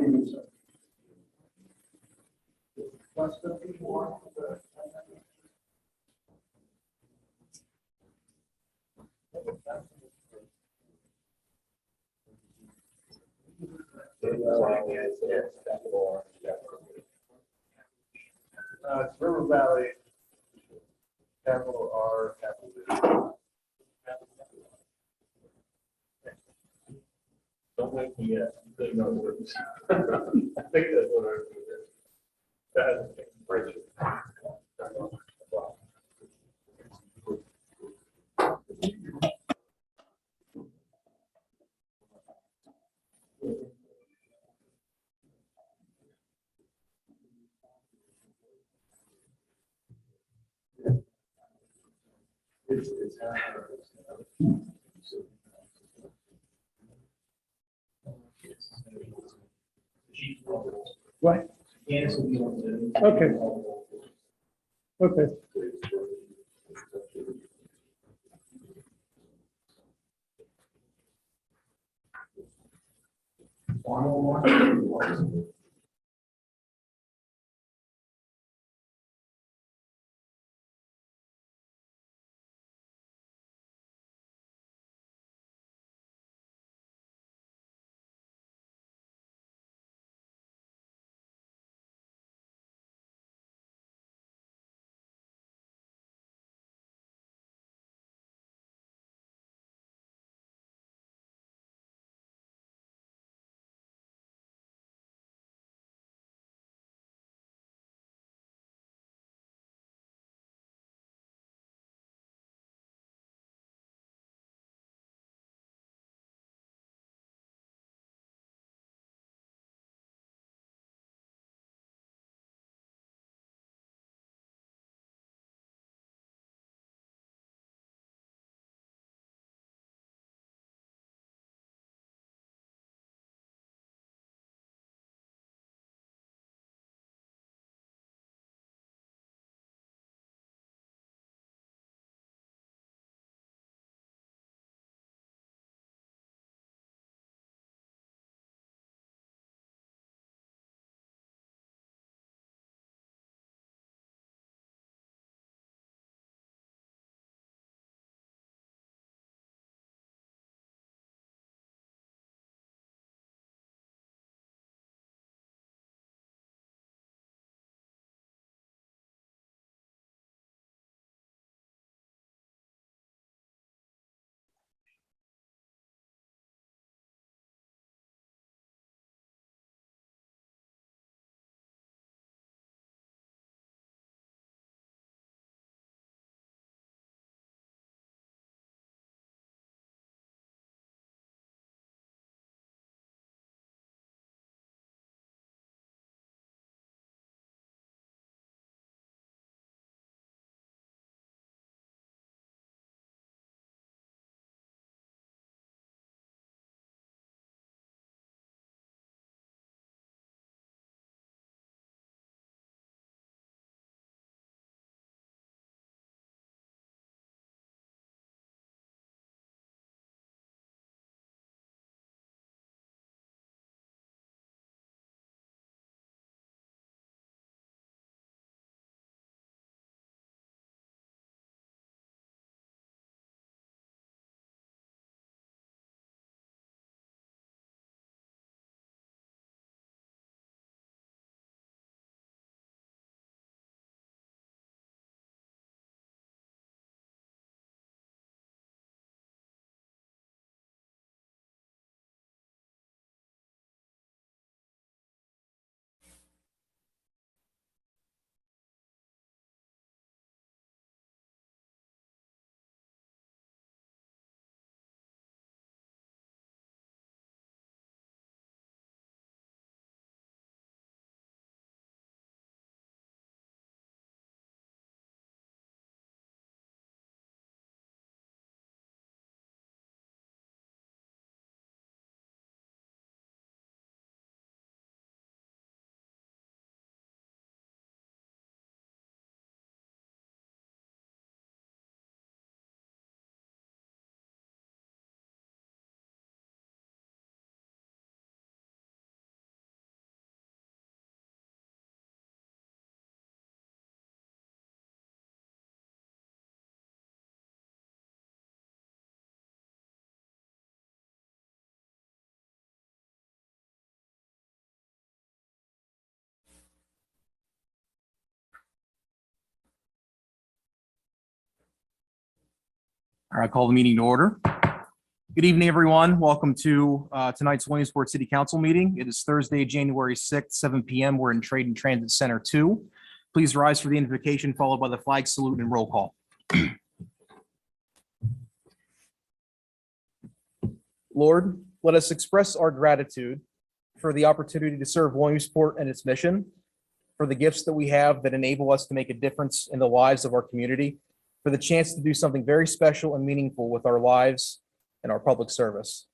It's River Valley, capital R, capital V. Don't make me say no words. I think that's what I do. That is break it. What? Okay. Okay. All right, call the meeting to order. Good evening, everyone. Welcome to tonight's Williamsport City Council meeting. It is Thursday, January 6th, 7 p.m. We're in Trade and Transit Center 2. Please rise for the invocation, followed by the flag salute and roll call. Lord, let us express our gratitude for the opportunity to serve Williamsport and its mission, for the gifts that we have that enable us to make a difference in the lives of our community, for the chance to do something very special and meaningful with our lives and our public service.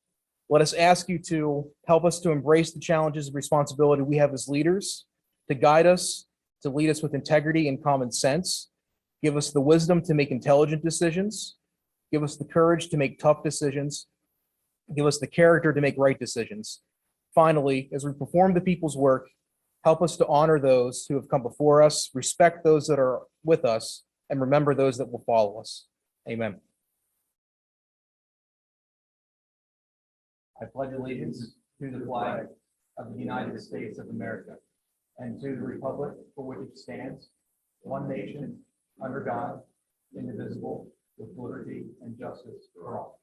Let us ask you to help us to embrace the challenges and responsibility we have as leaders, to guide us, to lead us with integrity and common sense. Give us the wisdom to make intelligent decisions. Give us the courage to make tough decisions. Give us the character to make right decisions. Finally, as we perform the people's work, help us to honor those who have come before us, respect those that are with us, and remember those that will follow us. Amen. I pledge allegiance to the flag of the United States of America and to the republic for which it stands, one nation, under God, indivisible, with liberty and justice for all.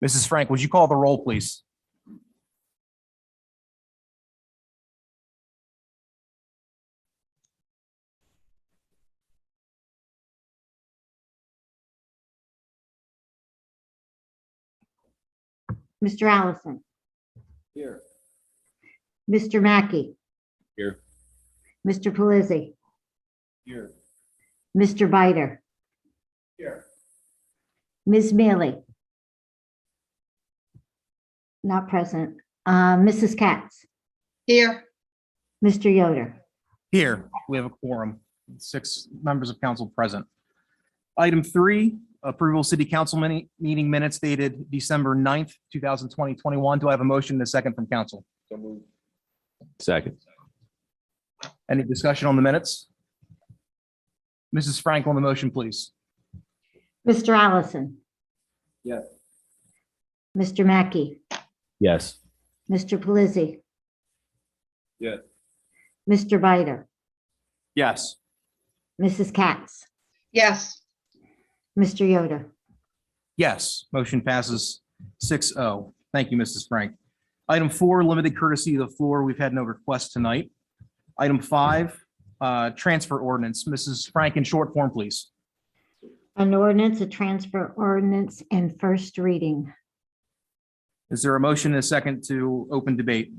Mrs. Frank, would you call the roll, please? Mr. Allison. Here. Mr. Mackey. Here. Mr. Pelisi. Here. Mr. Biter. Here. Ms. Mealy. Not present. Mrs. Katz. Here. Mr. Yoder. Here, we have a quorum, 6 members of council present. Item 3, approval city council meeting minutes dated December 9th, 2021. Do I have a motion and a second from council? Second. Any discussion on the minutes? Mrs. Frank on the motion, please. Mr. Allison. Yes. Mr. Mackey. Yes. Mr. Pelisi. Yes. Mr. Biter. Yes. Mrs. Katz. Yes. Mr. Yoder. Yes, motion passes 6-0. Thank you, Mrs. Frank. Item 4, limited courtesy of the floor. We've had no requests tonight. Item 5, transfer ordinance. Mrs. Frank, in short form, please. An ordinance, a transfer ordinance, and first reading. Is there a motion and a second to open debate?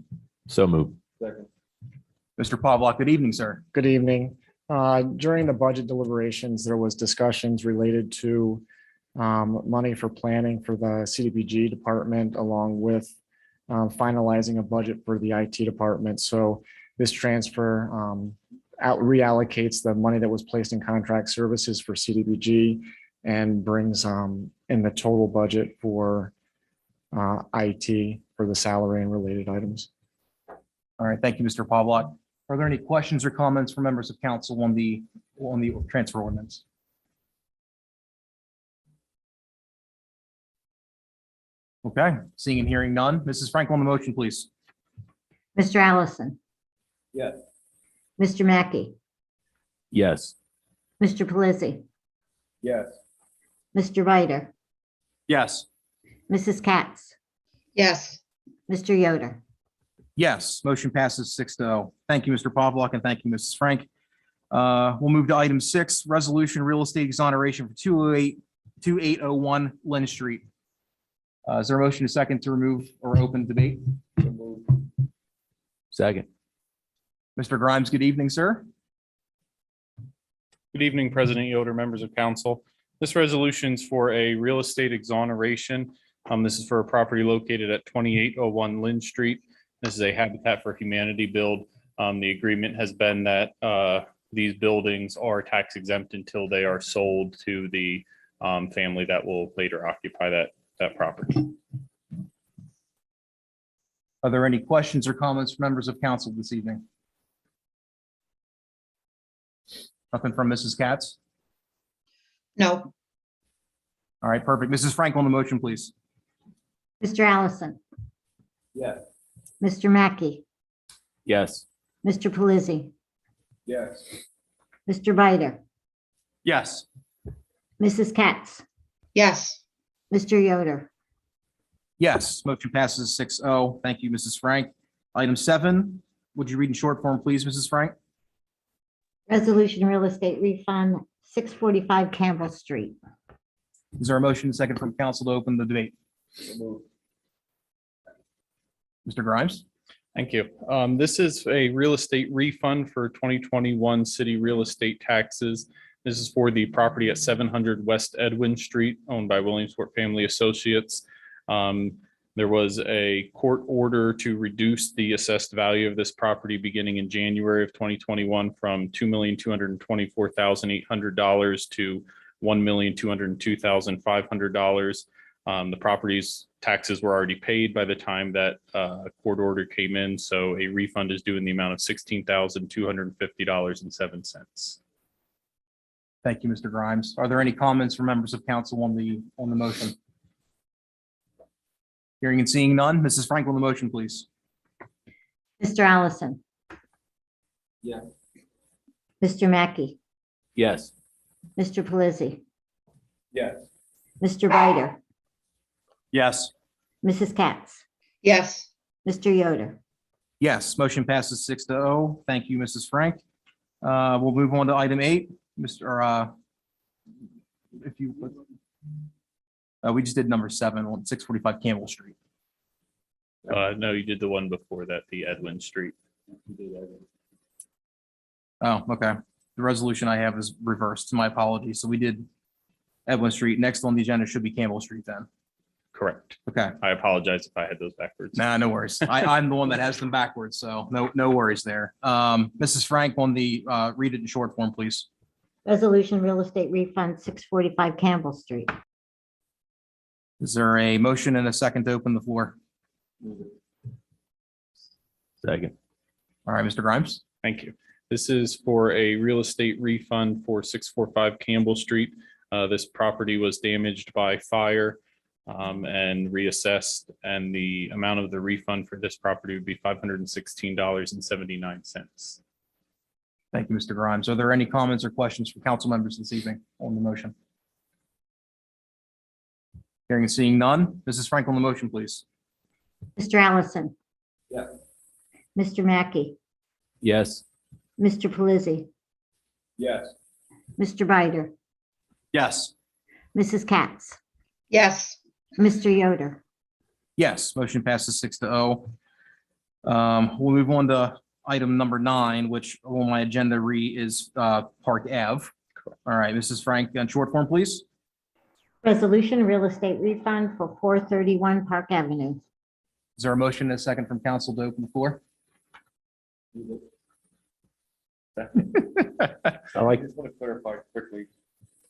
So moved. Second. Mr. Pavlock, good evening, sir. Good evening. During the budget deliberations, there was discussions related to money for planning for the CDBG department, along with finalizing a budget for the IT department. So this transfer reallocates the money that was placed in contract services for CDBG and brings in the total budget for IT for the salary and related items. All right, thank you, Mr. Pavlock. Are there any questions or comments from members of council on the transfer ordinance? Okay, seeing and hearing none. Mrs. Frank on the motion, please. Mr. Allison. Yes. Mr. Mackey. Yes. Mr. Pelisi. Yes. Mr. Biter. Yes. Mrs. Katz. Yes. Mr. Yoder. Yes, motion passes 6-0. Thank you, Mr. Pavlock, and thank you, Mrs. Frank. We'll move to item 6, resolution real estate exoneration for 2801 Lynn Street. Is there a motion to second to remove or open debate? Second. Mr. Grimes, good evening, sir. Good evening, President Yoder, members of council. This resolution is for a real estate exoneration. This is for a property located at 2801 Lynn Street. This is a Habitat for Humanity build. The agreement has been that these buildings are tax exempt until they are sold to the family that will later occupy that property. Are there any questions or comments from members of council this evening? Nothing from Mrs. Katz? No. All right, perfect. Mrs. Frank on the motion, please. Mr. Allison. Yes. Mr. Mackey. Yes. Mr. Pelisi. Yes. Mr. Biter. Yes. Mrs. Katz, yes, Mr. Yoder, Yes, motion passes 6-0. Thank you, Mrs. Frank. Item 7, would you read in short form, please, Mrs. Frank? resolution real estate refund, 645 Campbell Street. Is there a motion and second from council to open the debate? Mr. Grimes? Thank you. This is a real estate refund for 2021 city real estate taxes. This is for the property at 700 West Edwin Street, owned by Williamsport Family Associates. There was a court order to reduce the assessed value of this property beginning in January of 2021 from $2,224,800 to $1,202,500. The property's taxes were already paid by the time that court order came in, so a refund is due in the amount of $16,250.07. Thank you, Mr. Grimes. Are there any comments from members of council on the motion? Hearing and seeing none. Mrs. Frank on the motion, please. Mr. Allison. Yes. Mr. Mackey, Yes. Mr. Pelisi, Yes. Mr. Bider, Yes. Mrs. Katz, yes, Mr. Yoder, Yes, motion passes 6-0. Thank you, Mrs. Frank. We'll move on to item 8. Mr. If you, we just did number 7 on 645 Campbell Street. No, you did the one before that, the Edwin Street. Oh, okay. The resolution I have is reversed. My apologies. So we did Edwin Street. Next on the agenda should be Campbell Street then. Correct. Okay. I apologize if I had those backwards. Nah, no worries. I'm the one that has them backwards, so no worries there. Mrs. Frank on the, read it in short form, please. resolution real estate refund, 645 Campbell Street. Is there a motion and a second to open the floor? Second. All right, Mr. Grimes? Thank you. This is for a real estate refund for 645 Campbell Street. This property was damaged by fire and reassessed, and the amount of the refund for this property would be $516.79. Thank you, Mr. Grimes. Are there any comments or questions from council members this evening on the motion? Hearing and seeing none. Mrs. Frank on the motion, please. Mr. Allison. Yes. Mr. Mackey, Yes. Mr. Pelisi, Yes. Mr. Bider, Yes. Mrs. Katz, yes, Mr. Yoder, Yes, motion passes 6-0. We'll move on to item number 9, which on my agenda is Park Ave. All right, Mrs. Frank, on short form, please. resolution real estate refund for 431 Park Avenue. Is there a motion and a second from council to open the floor? I like, I just want to clarify quickly.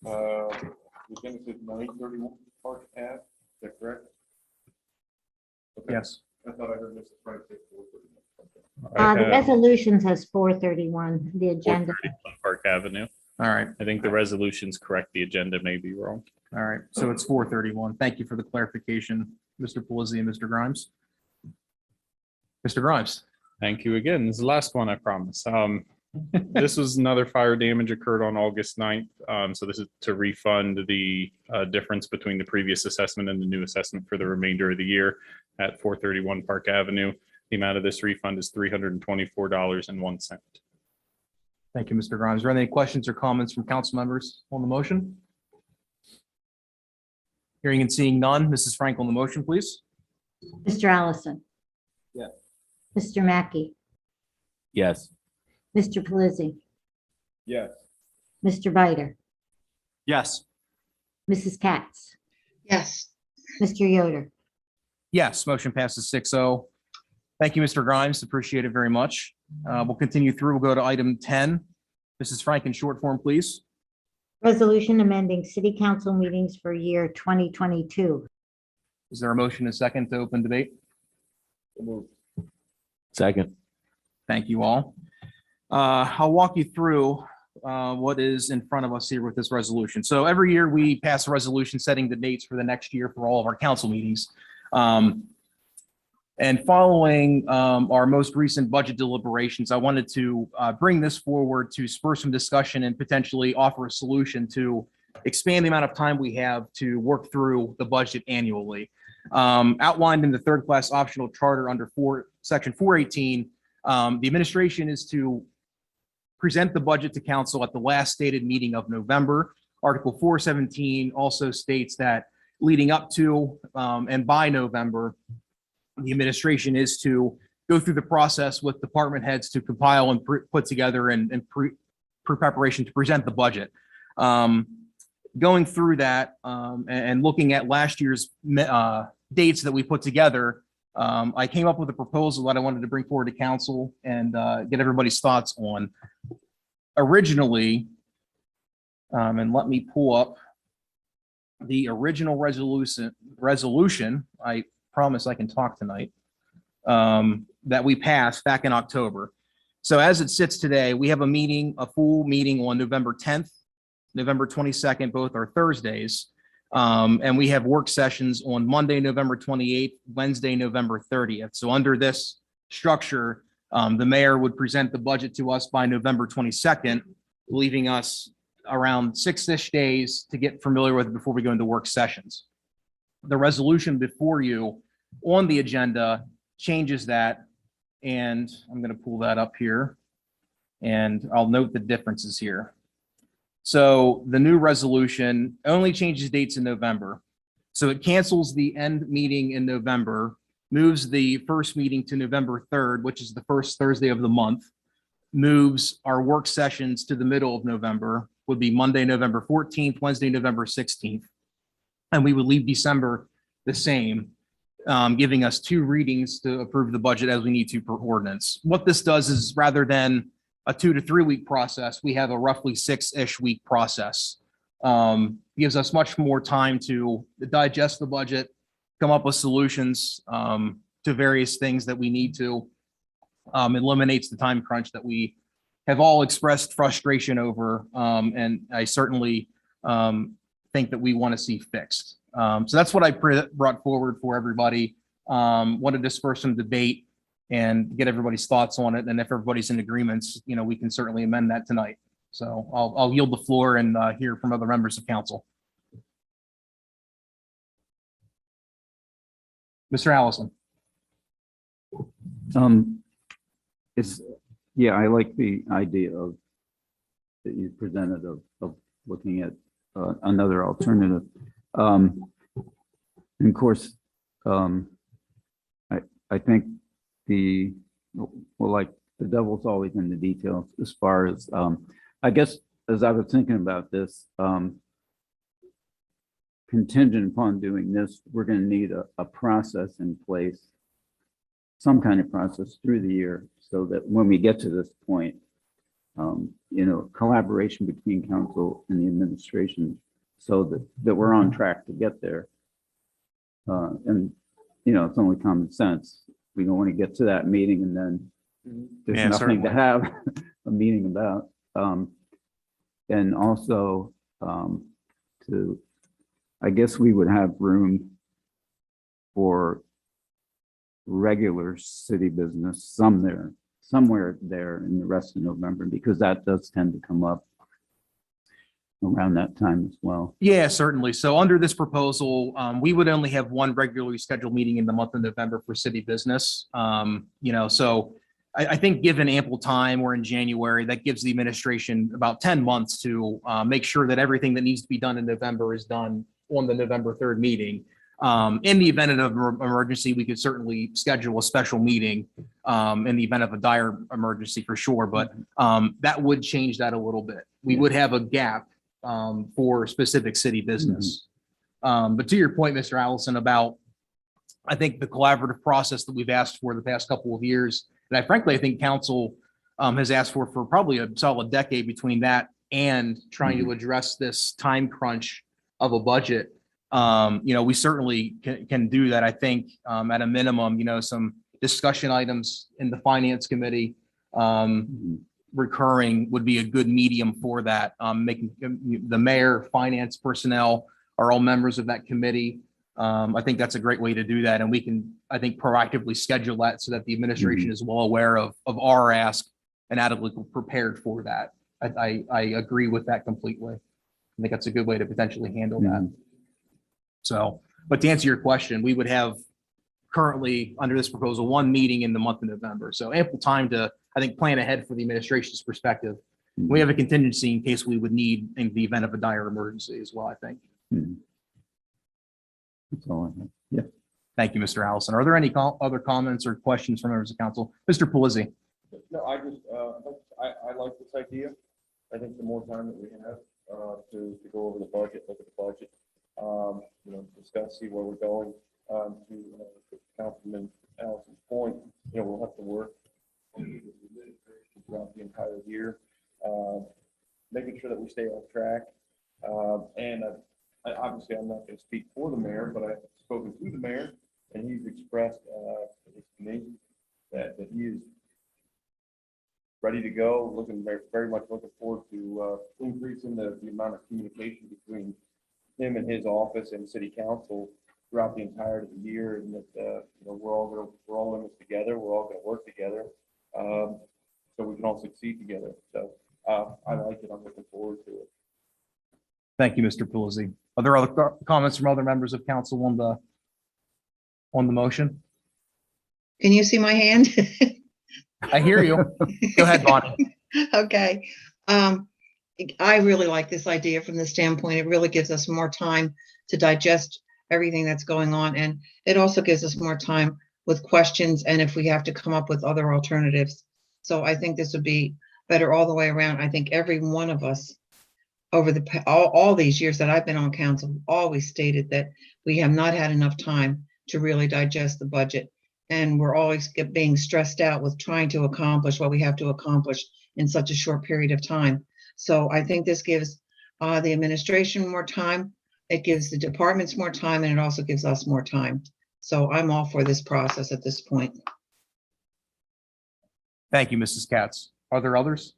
The agenda says 931 Park Ave, is that correct? Okay. Yes. I thought I heard Mrs. Frank say 431. The resolution says 431, the agenda. 431 Park Avenue. All right, I think the resolution's correct. The agenda may be wrong. all right. So it's 431. Thank you for the clarification, Mr. Pelisi and Mr. Grimes. Mr. Grimes. Thank you again. This is the last one, I promise. This was another fire damage occurred on August 9th. So this is to refund the difference between the previous assessment and the new assessment for the remainder of the year at 431 Park Avenue. The amount of this refund is $324.01. Thank you, Mr. Grimes. Are there any questions or comments from council members on the motion? Hearing and seeing none. Mrs. Frank on the motion, please. Mr. Allison. Yes. Mr. Mackey, yes. Mr. Pelisi, Yes. Mr. Bider, Yes. Mrs. Katz, yes, Mr. Yoder, Yes, motion passes 6-0. Thank you, Mr. Grimes. Appreciate it very much. We'll continue through. We'll go to item 10. Mrs. Frank, in short form, please. resolution amending city council meetings for year 2022. Is there a motion and a second to open debate? Second. Thank you all. I'll walk you through what is in front of us here with this resolution. So every year we pass a resolution setting the dates for the next year for all of our council meetings. And following our most recent budget deliberations, I wanted to bring this forward to spur some discussion and potentially offer a solution to expand the amount of time we have to work through the budget annually. Outlined in the third class optional charter under section 418, the administration is to present the budget to council at the last stated meeting of November. Article 417 also states that leading up to and by November, the administration is to go through the process with department heads to compile and put together and preparation to present the budget. Going through that and looking at last year's dates that we put together, I came up with a proposal that I wanted to bring forward to council and get everybody's thoughts on. Originally, and let me pull up the original resolution. I promise I can talk tonight, that we passed back in October. So as it sits today, we have a full meeting on November 10th, November 22nd, both are Thursdays. And we have work sessions on Monday, November 28th, Wednesday, November 30th. So under this structure, the mayor would present the budget to us by November 22nd, leaving us around 6-ish days to get familiar with it before we go into work sessions. The resolution before you on the agenda changes that, and I'm going to pull that up here, and I'll note the differences here. So the new resolution only changes dates in November. So it cancels the end meeting in November, moves the first meeting to November 3rd, which is the first Thursday of the month, moves our work sessions to the middle of November, would be Monday, November 14th, Wednesday, November 16th. And we would leave December the same, giving us 2 readings to approve the budget as we need to per ordinance. What this does is, rather than a 2 to 3 week process, we have a roughly 6-ish week process. Gives us much more time to digest the budget, come up with solutions to various things that we need to. Eliminates the time crunch that we have all expressed frustration over, and I certainly think that we want to see fixed. So that's what I brought forward for everybody. Want to disperse some debate and get everybody's thoughts on it. And if everybody's in agreements, we can certainly amend that tonight. So I'll yield the floor and hear from other members of council. Mr. Allison. I like the idea that you presented of looking at another alternative. And of course, I think the devil's always in the details as far as, I guess, as I was thinking about this, contingent upon doing this, we're going to need a process in place, some kind of process through the year, so that when we get to this point, collaboration between council and the administration, so that we're on track to get there. And it's only common sense. We don't want to get to that meeting and then there's nothing certainly to have a meeting about. And also I guess we would have room for regular city business somewhere there in the rest of November, because that does tend to come up around that time as well. Yeah, certainly. So under this proposal, we would only have one regularly scheduled meeting in the month of November for city business. So I think given ample time, we're in January, that gives the administration about 10 months to make sure that everything that needs to be done in November is done on the November 3rd meeting. In the event of an emergency, we could certainly schedule a special meeting in the event of a dire emergency for sure, but that would change that a little bit. We would have a gap for specific city business. But to your point, Mr. Allison, about, I think, the collaborative process that we've asked for the past couple of years, and I think council has asked for probably a solid decade between that and trying to address this time crunch of a budget. We certainly can do that. I think at a minimum, some discussion items in the finance committee recurring would be a good medium for that. Making the mayor, finance personnel are all members of that committee. I think that's a great way to do that. And we can, I think, proactively schedule that so that the administration is well aware of our ask and adequately prepared for that. I agree with that completely. I think that's a good way to potentially handle that. So, but to answer your question, we would have currently under this proposal, one meeting in the month of November. So ample time to, I think, plan ahead for the administration's perspective. We have a contingency in case we would need in the event of a dire emergency as well, I think. That's all I have. Yeah. Thank you, Mr. Allison. Are there any other comments or questions from members of council? Mr. Pelisi? No, I just, I like this idea. I think the more time that we have to go over the budget, look at the budget, you know, discuss, see where we're going, to Councilman Allison's point, you know, we'll have to work throughout the entire year, making sure that we stay on track. And obviously, I'm not going to speak for the mayor, but I've spoken to the mayor, and he's expressed to me that he is ready to go, looking very much looking forward to increasing the amount of communication between him and his office and city council throughout the entirety of the year, and that you know, we're all in this together. We're all going to work together, so we can all succeed together. So I like it. I'm looking forward to it. Thank you, Mr. Pelisi. Are there other comments from other members of council on the motion? Can you see my hand? I hear you. Go ahead, Bonnie. Okay. I really like this idea from the standpoint, it really gives us more time to digest everything that's going on. And it also gives us more time with questions and if we have to come up with other alternatives. So I think this would be better all the way around. I think every one of us over all these years that I've been on council always stated that we have not had enough time to really digest the budget. And we're always being stressed out with trying to accomplish what we have to accomplish in such a short period of time. So I think this gives the administration more time. It gives the departments more time, and it also gives us more time. So I'm all for this process at this point. Thank you, Mrs. Katz. Are there others?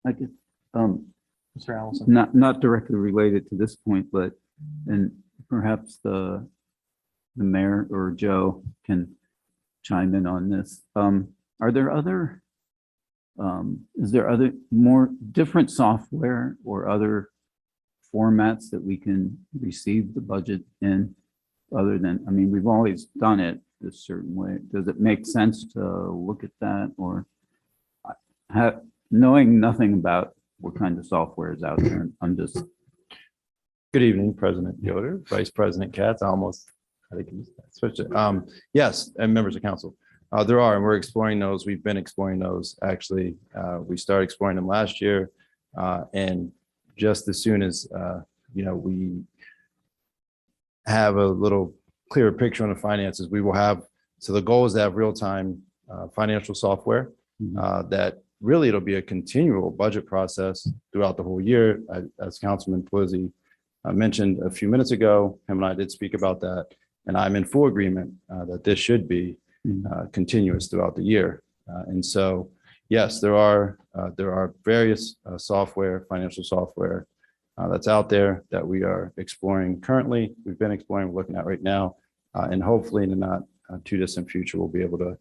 I guess, Mr. Allison? not directly related to this point, but, and perhaps the mayor or Joe can chime in on this. Are there other, is there other more different software or other formats that we can receive the budget in other than, I mean, we've always done it this certain way. Does it make sense to look at that, or knowing nothing about what kind of software is out there? I'm just. Good evening, President Yoder, Vice President Katz. I think he switched it. Yes, and members of council. There are, and we're exploring those. We've been exploring those. Actually, we started exploring them last year. And just as soon as, you know, we have a little clearer picture on the finances, we will have, so the goal is to have real-time financial software that really it'll be a continual budget process throughout the whole year. As Councilman Pelisi mentioned a few minutes ago, him and I did speak about that. And I'm in full agreement that this should be continuous throughout the year. And so, yes, there are various software, financial software that's out there that we are exploring currently. We've been exploring, looking at right now, and hopefully in the not too distant future, we'll be able to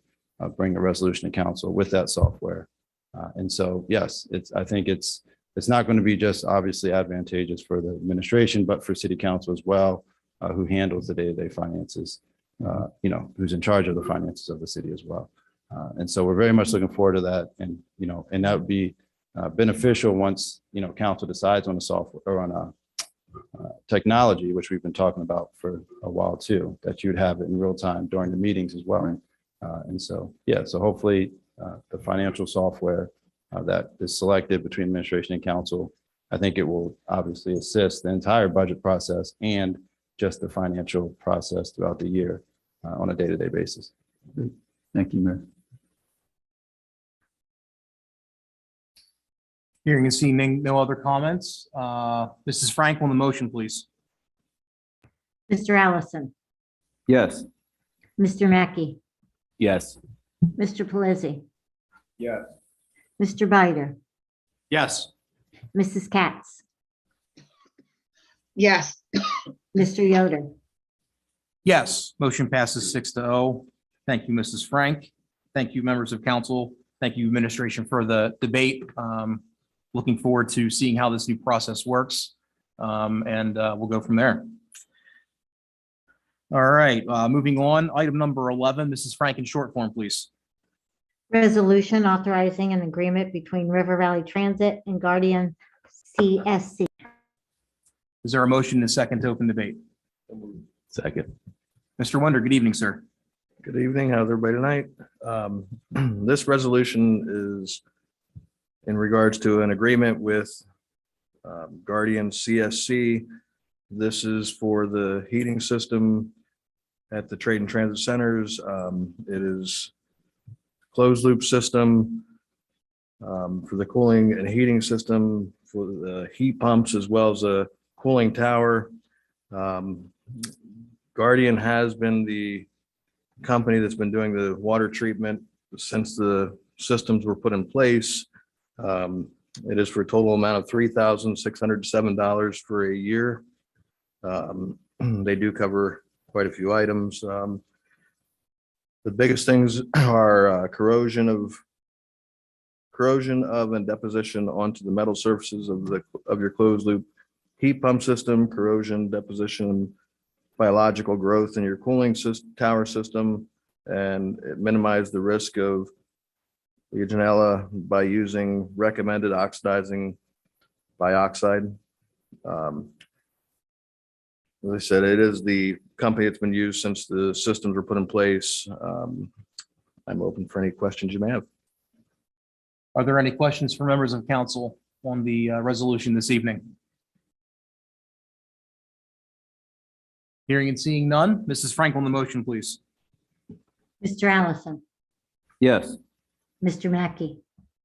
bring a resolution to council with that software. And so, yes, I think it's not going to be just obviously advantageous for the administration, but for city council as well, who handles the day-to-day finances, you know, who's in charge of the finances of the city as well. And so we're very much looking forward to that. And, you know, and that would be beneficial once, you know, council decides on a software or on a technology, which we've been talking about for a while too, that you'd have it in real time during the meetings as well. And so, yeah, so hopefully the financial software that is selected between administration and council, I think it will obviously assist the entire budget process and just the financial process throughout the year on a day-to-day basis. Thank you, Mayor. Hearing and seeing no other comments. Mrs. Frank on the motion, please. Mr. Allison, Yes. Mr. Mackey, Yes. Mr. Pelisi, Yes. Mr. Bider, Yes. Mrs. Katz, Yes. Mr. Yoder. Yes, motion passes 6-0. Thank you, Mrs. Frank. Thank you, members of council. Thank you, administration, for the debate. looking forward to seeing how this new process works. And we'll go from there. All right, moving on, item number 11, Mrs. Frank in short form, please. Resolution authorizing an agreement between River Valley Transit and Guardian CSC. Is there a motion and a second to open debate? Second. Mr. Wonder, good evening, sir. Good evening. How's everybody tonight? This resolution is in regards to an agreement with Guardian CSC. This is for the heating system at the trade and transit centers. It is closed loop system for the cooling and heating system for the heat pumps as well as a cooling tower. Guardian has been the company that's been doing the water treatment since the systems were put in place. It is for a total amount of $3,607 for a year. They do cover quite a few items. The biggest things are corrosion of and deposition onto the metal surfaces of your closed loop heat pump system, corrosion, deposition, biological growth in your cooling tower system, and it minimized the risk of Legionella by using recommended oxidizing dioxide. As I said, it is the company that's been used since the systems were put in place. I'm open for any questions you may have. Are there any questions for members of council on the resolution this evening? Hearing and seeing none, Mrs. Frank on the motion, please. Mr. Allison, Yes. Mr. Mackey,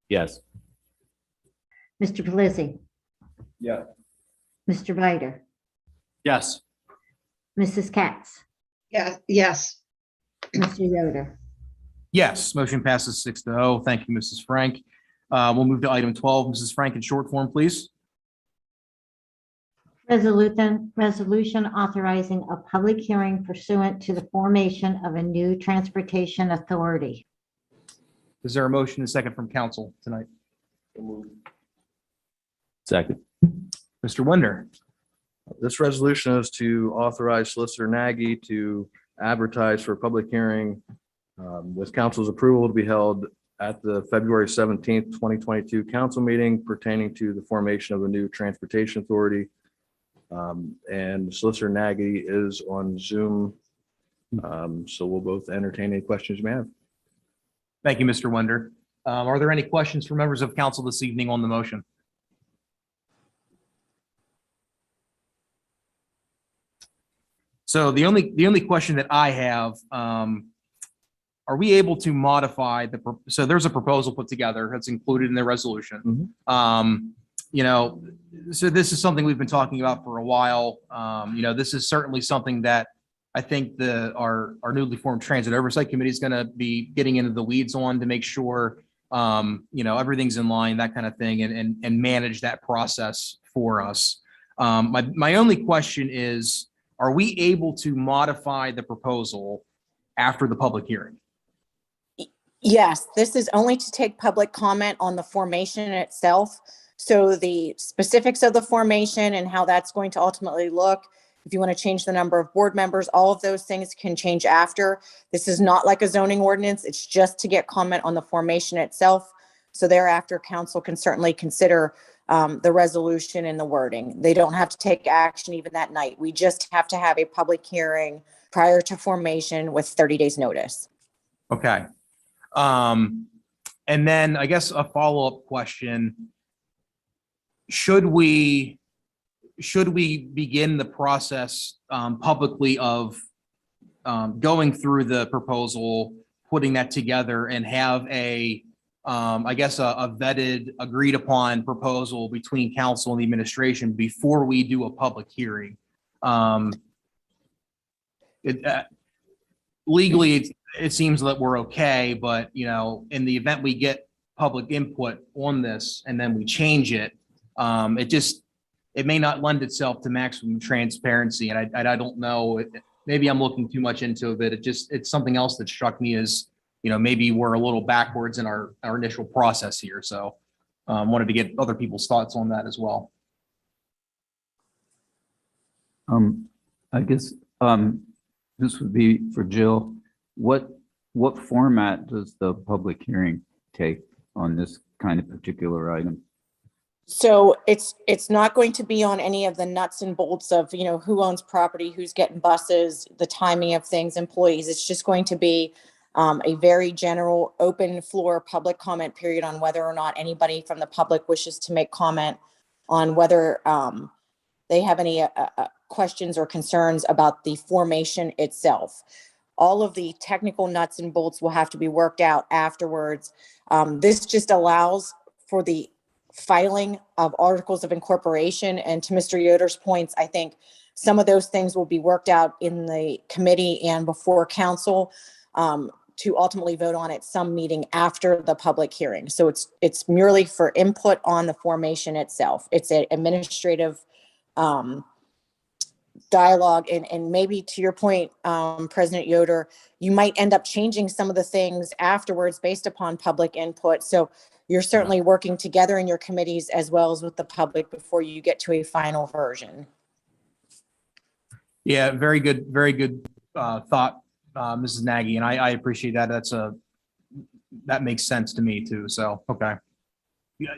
Yes. Mr. Pelisi, Yeah. Mr. Bider, Yes. Mrs. Katz, Yes. Mr. Yoder. Yes, motion passes 6-0. Thank you, Mrs. Frank. We'll move to item 12. Mrs. Frank in short form, please. Resolution authorizing a public hearing pursuant to the formation of a new transportation authority. Is there a motion and a second from council tonight? Second. Mr. Winder, This resolution is to authorize Solicitor Nagy to advertise for a public hearing with council's approval to be held at the February 17th, 2022 council meeting pertaining to the formation of a new transportation authority. And Solicitor Nagy is on Zoom. So we'll both entertain any questions you may have. thank you, Mr. Winder. Are there any questions for members of council this evening on the motion? So the only question that I have, are we able to modify so there's a proposal put together that's included in the resolution. You know, so this is something we've been talking about for a while. You know, this is certainly something that I think our newly formed Transit Oversight Committee is going to be getting into the weeds on to make sure, you know, everything's in line, that kind of thing, and manage that process for us. My only question is, are we able to modify the proposal after the public hearing? Yes, this is only to take public comment on the formation itself. So the specifics of the formation and how that's going to ultimately look, if you want to change the number of board members, all of those things can change after. This is not like a zoning ordinance. It's just to get comment on the formation itself. So thereafter, council can certainly consider the resolution and the wording. They don't have to take action even that night. We just have to have a public hearing prior to formation with 30 days notice. Okay. And then I guess a follow-up question. Should we begin the process publicly of going through the proposal, putting that together, and have I guess a vetted, agreed upon proposal between council and the administration before we do a public hearing? Legally, it seems that we're okay, but you know, in the event we get public input on this and then we change it, it may not lend itself to maximum transparency. And I don't know, maybe I'm looking too much into it, but it's something else that struck me as, you know, maybe we're a little backwards in our initial process here. So Wanted to get other people's thoughts on that as well. I guess, this would be for Jill. What format does the public hearing take on this kind of particular item? So it's not going to be on any of the nuts and bolts of, who owns property, who's getting buses, the timing of things, employees. It's just going to be a very general open floor public comment period on whether or not anybody from the public wishes to make comment on whether they have any questions or concerns about the formation itself. All of the technical nuts and bolts will have to be worked out afterwards. This just allows for the filing of articles of incorporation. And to Mr. Yoder's points, I think some of those things will be worked out in the committee and before council to ultimately vote on at some meeting after the public hearing. So it's merely for input on the formation itself. It's an administrative dialogue, and maybe to your point, President Yoder, you might end up changing some of the things afterwards based upon public input. So you're certainly working together in your committees as well as with the public before you get to a final version. Yeah, very good thought, Mrs. Nagy, and I appreciate that. That makes sense to me too. So, okay.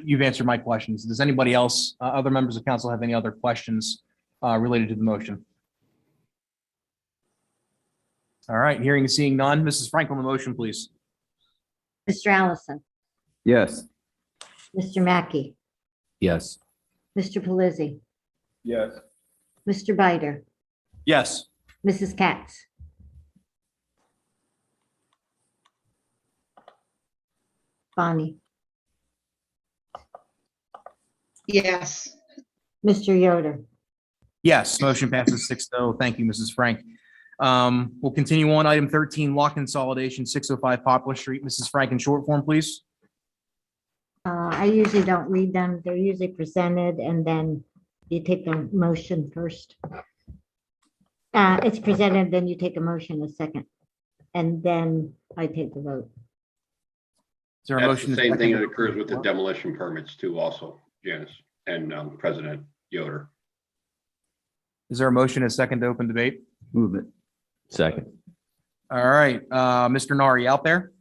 You've answered my questions. Does anybody else, other members of council have any other questions related to the motion? All right, hearing and seeing none. Mrs. Frank on the motion, please. Mr. Allison, Yes. Mr. Mackey, Yes. Mr. Pelisi, Yes. Mr. Bider, Yes. Mrs. Katz, Bonnie, Yes. Mr. Yoder. Yes, motion passes 6-0. Thank you, Mrs. Frank. We'll continue on item 13, lot consolidation, 605 Poplar Street. Mrs. Frank, in short form, please. I usually don't read them. They're usually presented and then you take the motion first. It's presented, then you take a motion a second, and then I take the vote. Is there a That's motion? the to same thing second? that occurs with the demolition permits too also, Janice and President Yoder. Is there a motion and a second to open debate? Move it. Second. All right, Mr. Nari out there?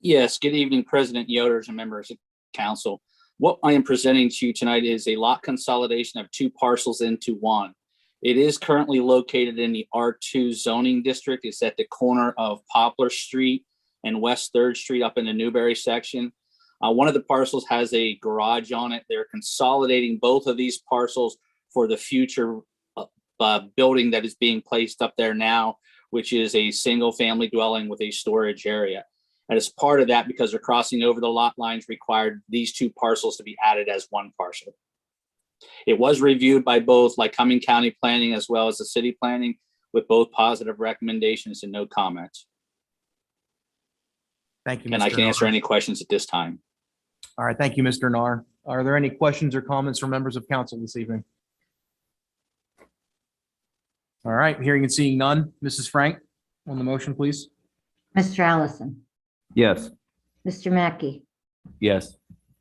Yes, good evening, President Yoders and members of council. What I am presenting to you tonight is a lot consolidation of two parcels into one. It is currently located in the R2 zoning district. It's at the corner of Poplar Street and West 3rd Street up in the Newberry section. One of the parcels has a garage on it. They're consolidating both of these parcels for the future building that is being placed up there now, which is a single family dwelling with a storage area. And as part of that, because they're crossing over the lot lines, required these two parcels to be added as one parcel. It was reviewed by both Lycoming County Planning as well as the city planning with both positive recommendations and no comments. Thank you, And I Mr. can answer Nar. any questions at this time. All right, thank you, Mr. Nar. Are there any questions or comments from members of council this evening? All right, hearing and seeing none. Mrs. Frank, on the motion, please. Mr. Allison, Yes. Mr. Mackey, Yes.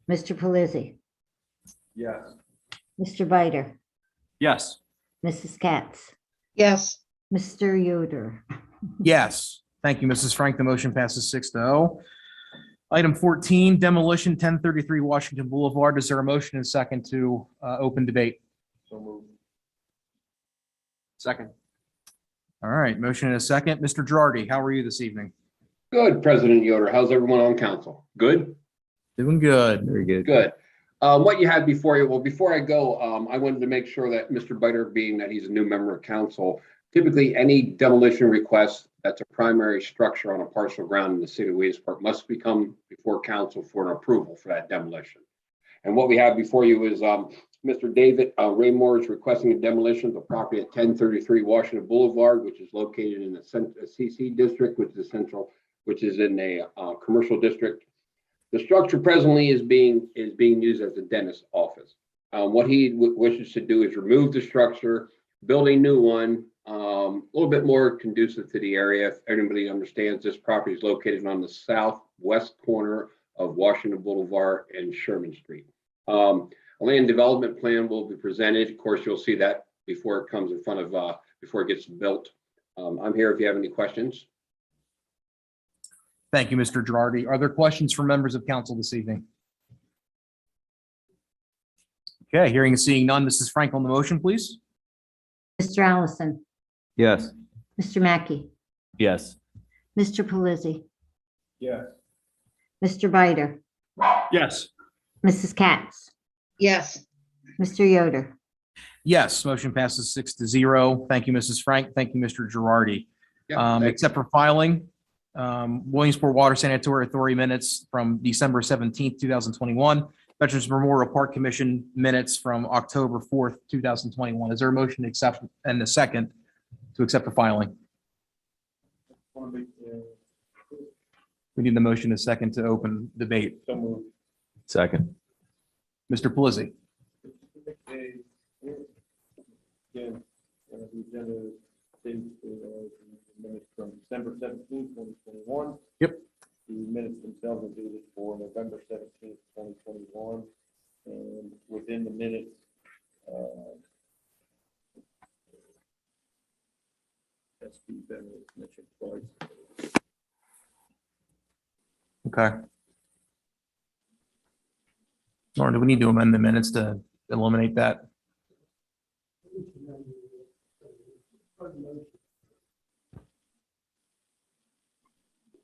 Mr. Pelisi, Yes. Mr. Bider, Yes. Mrs. Katz, Yes. Mr. Yoder. Yes. Thank you, Mrs. Frank. The motion passes 6-0. Item 14, demolition, 1033 Washington Boulevard. Is there a motion and second to open debate? So moved. Second. All right, motion and a second. Mr. Girardi, how are you this evening? Good, President Yoder. How's everyone on council? Good? Doing good. Very good. Good. What you had before you, well, before I go, I wanted to make sure that Mr. Bider, being that he's a new member of council, typically any demolition request that's a primary structure on a parcel of ground in the city of Williamsport must become before council for an approval for that demolition. And what we have before you is Mr. David Raymore is requesting a demolition of the property at 1033 Washington Boulevard, which is located in the CC district, which is central, which is in a commercial district. The structure presently is being used as a dentist's office. What he wishes to do is remove the structure, build a new one, a little bit more conducive to the area. If anybody understands, this property is located on the southwest corner of Washington Boulevard and Sherman Street. A land development plan will be presented. Of course, you'll see that before it comes in front of, before it gets built. I'm here if you have any questions. Thank you, Mr. Girardi. Are there questions from members of council this evening? Okay, hearing and seeing none. Mrs. Frank on the motion, please. Mr. Allison, Yes. Mr. Mackey, Yes. Mr. Pelisi, Yes. Mr. Bider, Yes. Mrs. Katz, Yes, Mr. Yoder. Yes, motion passes 6-0. Thank you, Mrs. Frank. Thank you, Mr. Girardi. Yeah, thanks. Except for filing, Williamsport Water Sanitary Authority minutes from December 17th, 2021. Veterans Memorial Park Commission minutes from October 4th, 2021. Is there a motion to accept and a second to accept the filing? We need the motion and a second to open debate. So moved. Second. Mr. Pelisi. Again, the agenda states minutes from December 17th, 2021. Yep. The minutes themselves are dated for November 17th, 2021. And within the minutes, SP Bentley mentioned twice. Okay. Lauren, do we need to amend the minutes to eliminate that?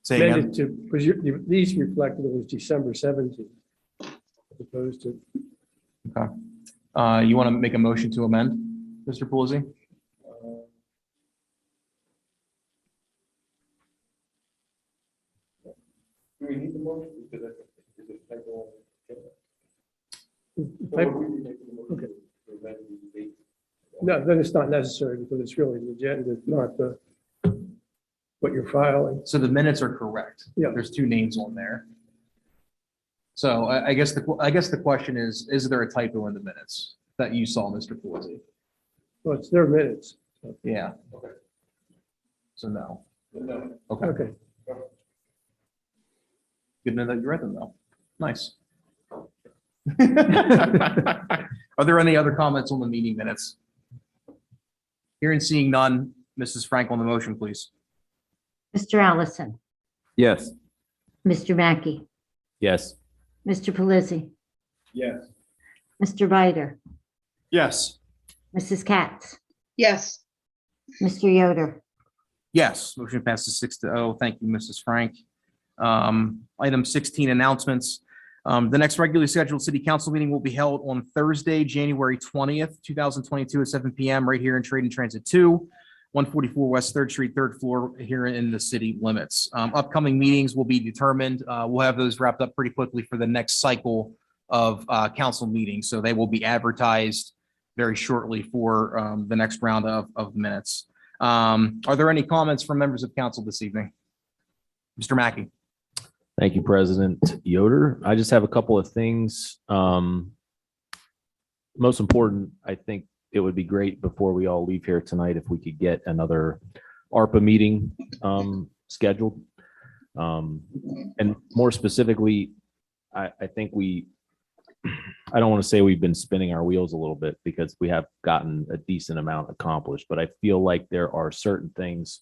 Say again. Amended to, because these reflected it was December 17th. As opposed to, You want to make a motion to amend, Mr. Pelisi? Do we need the motion? Because is it typo on the agenda? So type- would we be making a motion Okay. to amend the date? no, then it's not necessary because it's really the agenda, not the, what you're filing. So the minutes are correct. Yeah. There's two names on there. So I guess the question is there a typo in the minutes that you saw, Mr. Pelisi? Well, it's their minutes. Yeah. Okay. So no. No. Okay. Okay. Good to know that you read them though. Nice. Are there any other comments on the meeting minutes? Hearing seeing none, Mrs. Frank on the motion, please. Mr. Allison, Yes. Mr. Mackey, Yes. Mr. Pelisi, Yes. Mr. Bider, Yes. Mrs. Katz, yes, Mr. Yoder. Yes, motion passes 6-0. Thank you, Mrs. Frank. Item 16, announcements. The next regularly scheduled city council meeting will be held on Thursday, January 20th, 2022 at 7 PM right here in Trade and Transit 2, 144 West 3rd Street, 3rd floor here in the city limits. Upcoming meetings will be determined. We'll have those wrapped up pretty quickly for the next cycle of council meetings. So they will be advertised very shortly for the next round of minutes. Are there any comments from members of council this evening? Mr. Mackey. Thank you, President Yoder. I just have a couple of things. Most important, I think it would be great before we all leave here tonight if we could get another ARPA meeting scheduled. And more specifically, I think I don't want to say we've been spinning our wheels a little bit because we have gotten a decent amount accomplished, but I feel like there are certain things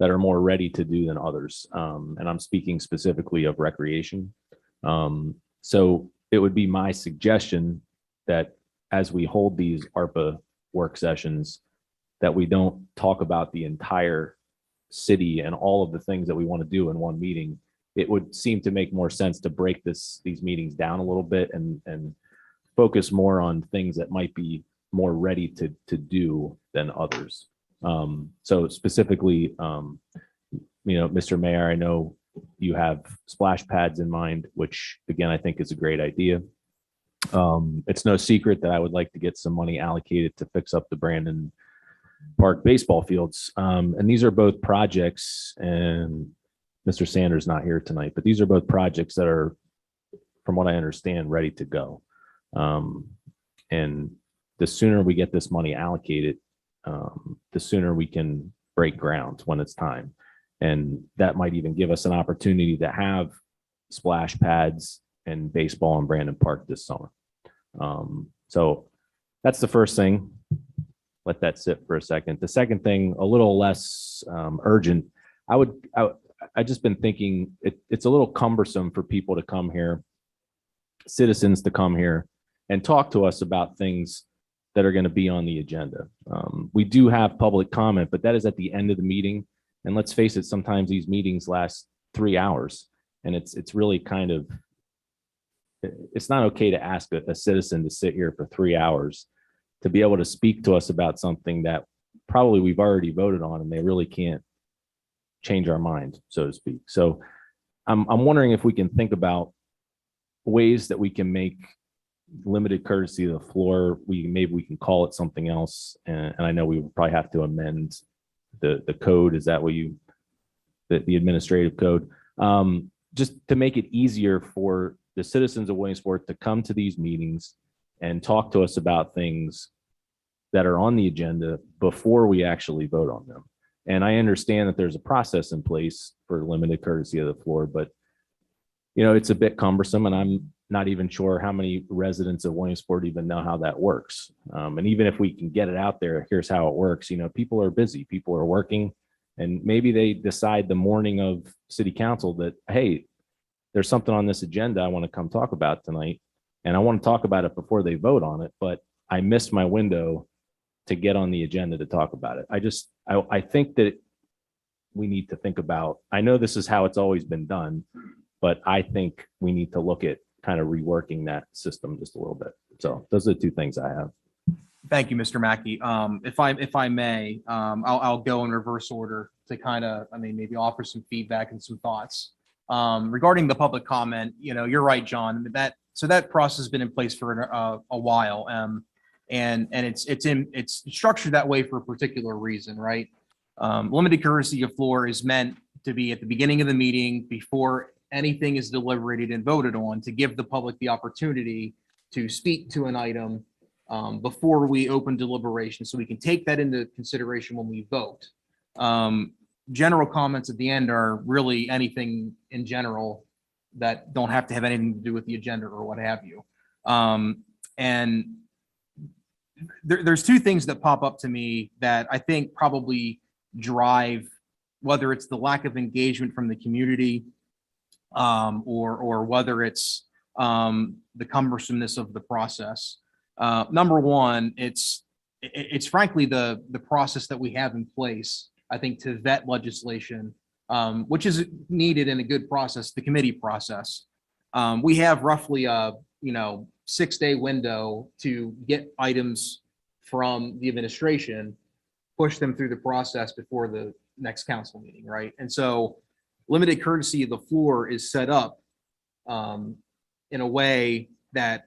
that are more ready to do than others. And I'm speaking specifically of recreation. So it would be my suggestion that as we hold these ARPA work sessions, that we don't talk about the entire city and all of the things that we want to do in one meeting. It would seem to make more sense to break these meetings down a little bit and focus more on things that might be more ready to do than others. So specifically, Mr. Mayor, I know you have splash pads in mind, which again, I think is a great idea. It's no secret that I would like to get some money allocated to fix up the Brandon Park baseball fields. And these are both projects, and Mr. Sanders not here tonight, but these are both projects that are, from what I understand, ready to go. And the sooner we get this money allocated, the sooner we can break ground when it's time. And that might even give us an opportunity to have splash pads and baseball in Brandon Park this summer. So that's the first thing. Let that sit for a second. The second thing, a little less urgent. I just been thinking it's a little cumbersome for people to come here, citizens to come here and talk to us about things that are going to be on the agenda. We do have public comment, but that is at the end of the meeting. And let's face it, sometimes these meetings last 3 hours, and it's really kind of, it's not okay to ask a citizen to sit here for 3 hours to be able to speak to us about something that probably we've already voted on, and they really can't change our mind, so to speak. So I'm wondering if we can think about ways that we can make limited courtesy of the floor. Maybe we can call it something else. And I know we would probably have to amend the code. Is that what the administrative code? Just to make it easier for the citizens of Williamsport to come to these meetings and talk to us about things that are on the agenda before we actually vote on them. And I understand that there's a process in place for limited courtesy of the floor, but it's a bit cumbersome, and I'm not even sure how many residents of Williamsport even know how that works. And even if we can get it out there, here's how it works. People are busy, people are working, and maybe they decide the morning of city council that, hey, there's something on this agenda I want to come talk about tonight. And I want to talk about it before they vote on it, but I missed my window to get on the agenda to talk about it. I think that we need to think about, I know this is how it's always been done, but I think we need to look at kind of reworking that system just a little bit. So those are the two things I have. Thank you, Mr. Mackey. If I may, I'll go in reverse order to kind of, maybe offer some feedback and some thoughts. Regarding the public comment, you're right, John, that process has been in place for a while. And it's structured that way for a particular reason, right? Limited courtesy of floor is meant to be at the beginning of the meeting before anything is deliberated and voted on, to give the public the opportunity to speak to an item before we open deliberation, so we can take that into consideration when we vote. General comments at the end are really anything in general that don't have to have anything to do with the agenda or what have you. And there's two things that pop up to me that I think probably drive, whether it's the lack of engagement from the community, or whether it's the cumbersomeness of the process. Number one, it's frankly the process that we have in place, I think, to vet legislation, which is needed in a good process, the committee process. We have roughly a 6-day window to get items from the administration, push them through the process before the next council meeting, right? And so limited courtesy of the floor is set up in a way that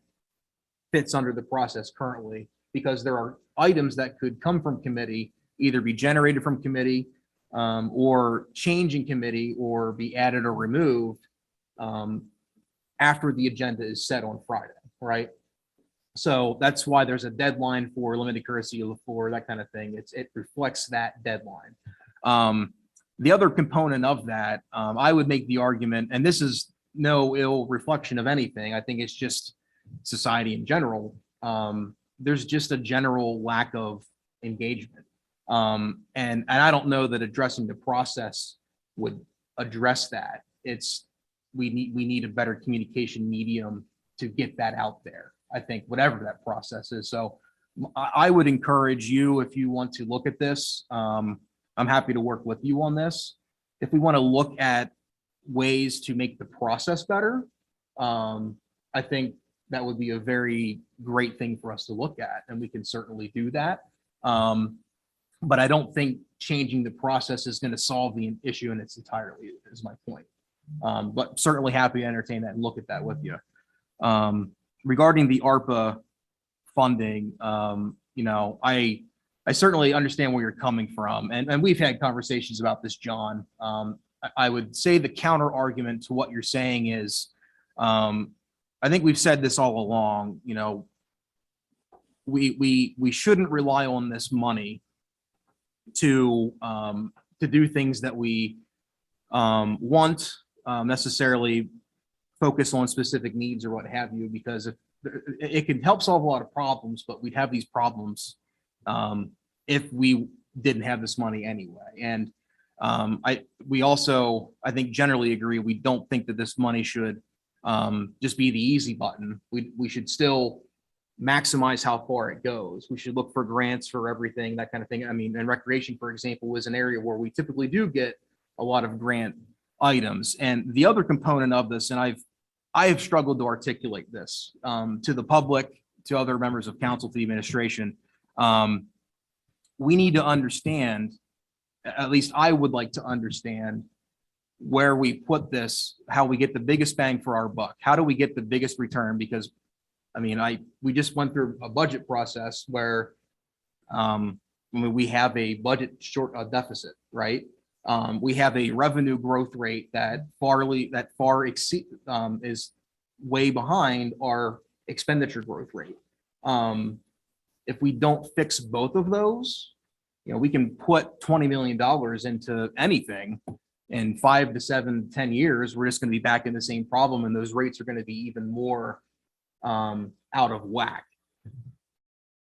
fits under the process currently, because there are items that could come from committee, either be generated from committee, or change in committee, or be added or removed after the agenda is set on Friday, right? So that's why there's a deadline for limited courtesy of the floor, that kind of thing. It reflects that deadline. The other component of that, I would make the argument, and this is no ill reflection of anything, I think it's just society in general. There's just a general lack of engagement. And I don't know that addressing the process would address that. We need a better communication medium to get that out there, I think, whatever that process is. So I would encourage you, if you want to look at this, I'm happy to work with you on this. If we want to look at ways to make the process better, I think that would be a very great thing for us to look at, and we can certainly do that. But I don't think changing the process is going to solve the issue in its entirety, is my point. But certainly happy to entertain that and look at that with you. Regarding the ARPA funding, I certainly understand where you're coming from, and we've had conversations about this, John. I would say the counter argument to what you're saying is, I think we've said this all along, we shouldn't rely on this money to do things that we want necessarily focus on specific needs or what have you, because if it can help solve a lot of problems, but we'd have these problems if we didn't have this money anyway. And we also, I think, generally agree, we don't think that this money should just be the easy button. We should still maximize how far it goes. We should look for grants for everything, that kind of thing. I mean, and recreation, for example, is an area where we typically do get a lot of grant items. And the other component of this, and I have struggled to articulate this to the public, to other members of council, to the administration. We need to understand, at least I would like to understand, where we put this, how we get the biggest bang for our buck. How do we get the biggest return? Because I mean, we just went through a budget process where we have a budget deficit, right? We have a revenue growth rate that far exceed is way behind our expenditure growth rate. If we don't fix both of those, we can put $20 million into anything. In 5 to 7, 10 years, we're just going to be back in the same problem, and those rates are going to be even more out of whack.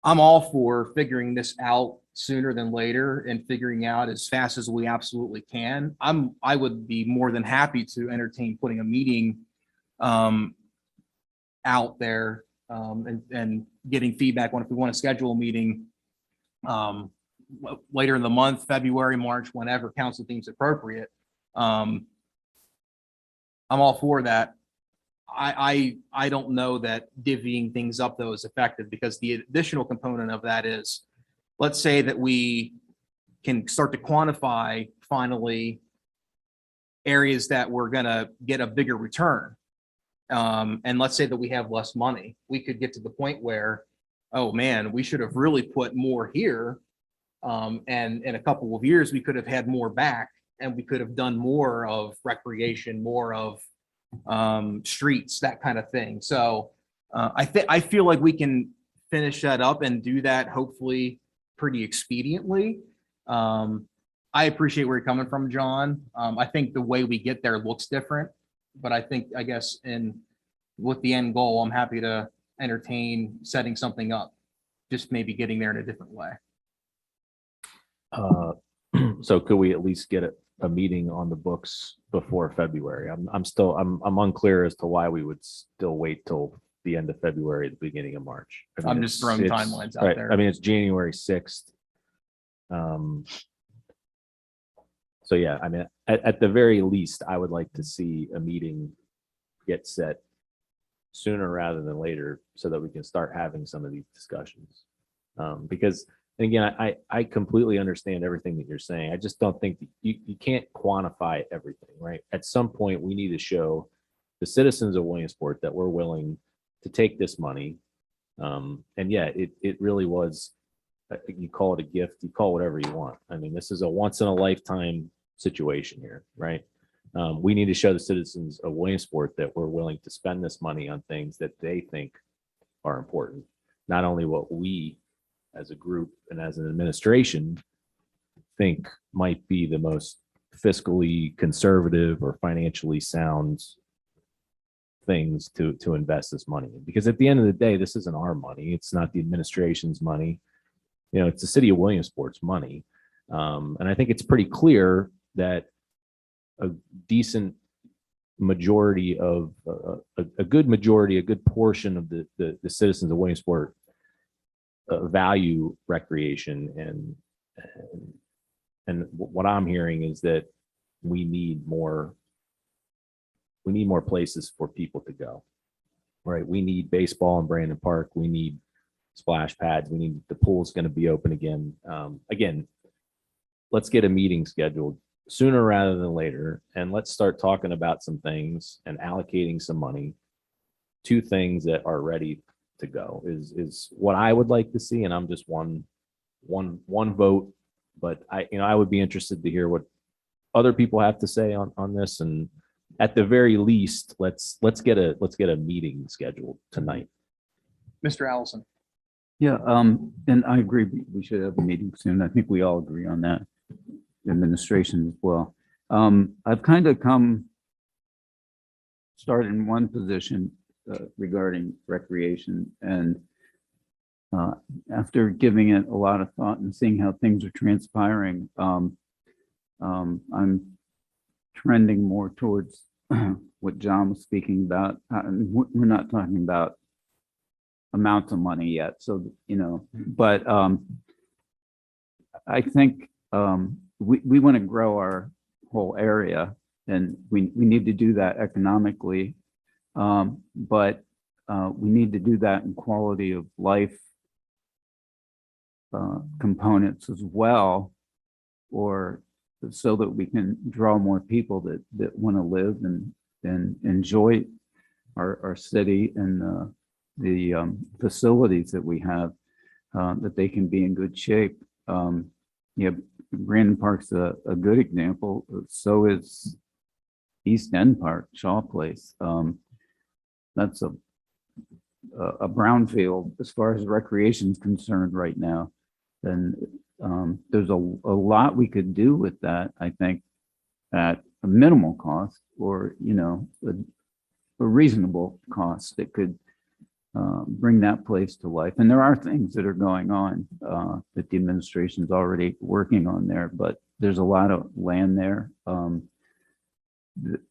I'm all for figuring this out sooner than later and figuring out as fast as we absolutely can. I would be more than happy to entertain putting a meeting out there and getting feedback on if we want to schedule a meeting later in the month, February, March, whenever council deems appropriate. I'm all for that. I don't know that divvying things up though is effective, because the additional component of that is, let's say that we can start to quantify finally areas that we're gonna get a bigger return. And let's say that we have less money. We could get to the point where, oh man, we should have really put more here. And in a couple of years, we could have had more back, and we could have done more of recreation, more of streets, that kind of thing. So I feel like we can finish that up and do that hopefully pretty expediently. I appreciate where you're coming from, John. I think the way we get there looks different, but I guess with the end goal, I'm happy to entertain setting something up, just maybe getting there in a different way. So could we at least get a meeting on the books before February? I'm unclear as to why we would still wait till the end of February, the beginning of March. I mean, I'm just throwing timelines out right, there. I mean, it's January 6th. So yeah, I mean, at the very least, I would like to see a meeting get set sooner rather than later, so that we can start having some of these discussions. Because, and again, I completely understand everything that you're saying. I just don't think you can't quantify everything, right? At some point, we need to show the citizens of Williamsport that we're willing to take this money. And yeah, it really was, you call it a gift, you call it whatever you want. I mean, this is a once in a lifetime situation here, right? We need to show the citizens of Williamsport that we're willing to spend this money on things that they think are important, not only what we as a group and as an administration think might be the most fiscally conservative or financially sound things to invest this money in. Because at the end of the day, this isn't our money. It's not the administration's money. It's the city of Williamsport's money. And I think it's pretty clear that a decent majority of a good portion of the citizens of Williamsport value recreation, and what I'm hearing is that we need more places for people to go, right? We need baseball in Brandon Park. We need splash pads. We need, the pool's going to be open again. Again, let's get a meeting scheduled sooner rather than later, and let's start talking about some things and allocating some money to things that are ready to go is what I would like to see. And I'm just one vote, but I would be interested to hear what other people have to say on this. And at the very least, let's get a meeting scheduled tonight. Mr. Allison. Yeah, and I agree, we should have a meeting soon. I think we all agree on that. Administration as well. I've kind of come started in one position regarding recreation, and after giving it a lot of thought and seeing how things are transpiring, I'm trending more towards what John was speaking about. We're not talking about amounts of money yet, so but I think we want to grow our whole area, and we need to do that economically, but we need to do that in quality of life components as well, or so that we can draw more people that want to live and enjoy our city and the facilities that we have, that they can be in good shape. Brandon Park's a good example. So is East End Park, Shaw Place. That's a brownfield as far as recreation is concerned right now. And there's a lot we could do with that, I think, at a minimal cost, or a reasonable cost that could bring that place to life. And there are things that are going on that the administration is already working on there, but there's a lot of land there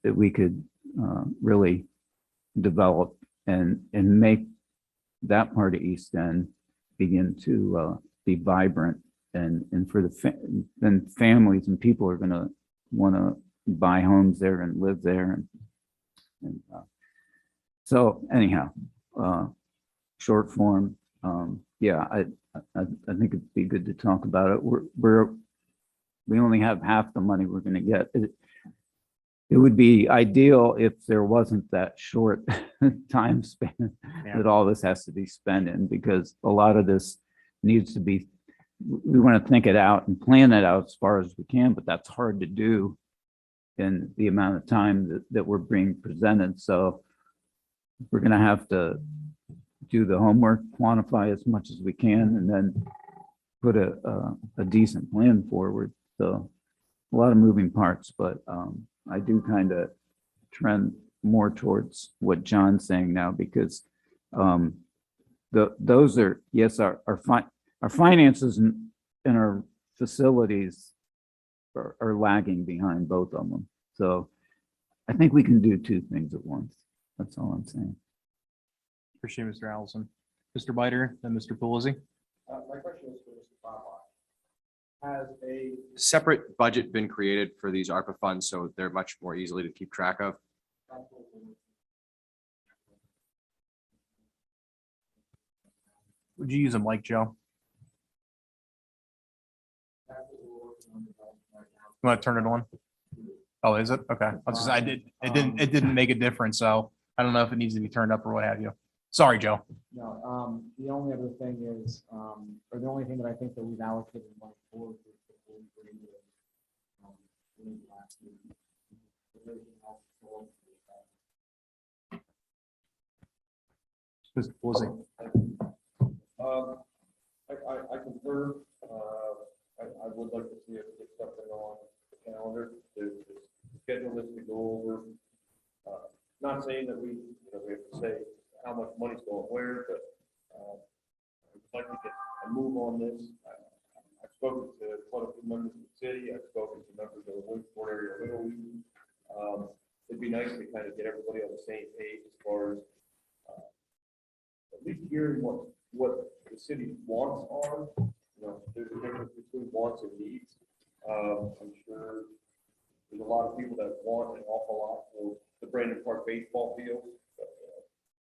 that we could really develop and make that part of East End begin to be vibrant, and for then families and people are going to want to buy homes there and live there, and so anyhow, short form, I think it'd be good to talk about it. We only have half the money we're going to get. It would be ideal if there wasn't that short time span that all this has to be spent in, because a lot of this needs to be, we want to think it out and plan it out as far as we can, but that's hard to do in the amount of time that we're being presented. So we're going to have to do the homework, quantify as much as we can, and then put a decent plan forward. So a lot of moving parts, but I do kind of trend more towards what John's saying now, because those are, yes, our finances and our facilities are lagging behind both of them. So I think we can do two things at once. That's all I'm saying. Appreciate it, Mr. Allison. Mr. Biter, then Mr. Pelisi. My question is for Mr. Bob. Has a separate budget been created for these ARPA funds so they're much more easily to keep track of? Would you use a mic, Joe? You want to turn it on? Oh, is it? Okay. It didn't make a difference, so I don't know if it needs to be turned up or what have you. Sorry, Joe. No, the only other thing is, or the only thing that I think that we've allocated money for is last year. Mr. Pelisi. I concur. I would like to see us get something on the calendar to schedule this to go over. Not saying that we have to say how much money's going where, but I'd like to get a move on this. I've spoken to quite a few members of the city. I've spoken to members of the Williamsport area Little League. It'd be nice to kind of get everybody on the same page as far as at least hearing what the city's wants are. There's a difference between wants and needs. I'm sure there's a lot of people that want an awful lot for the Brandon Park baseball field. But,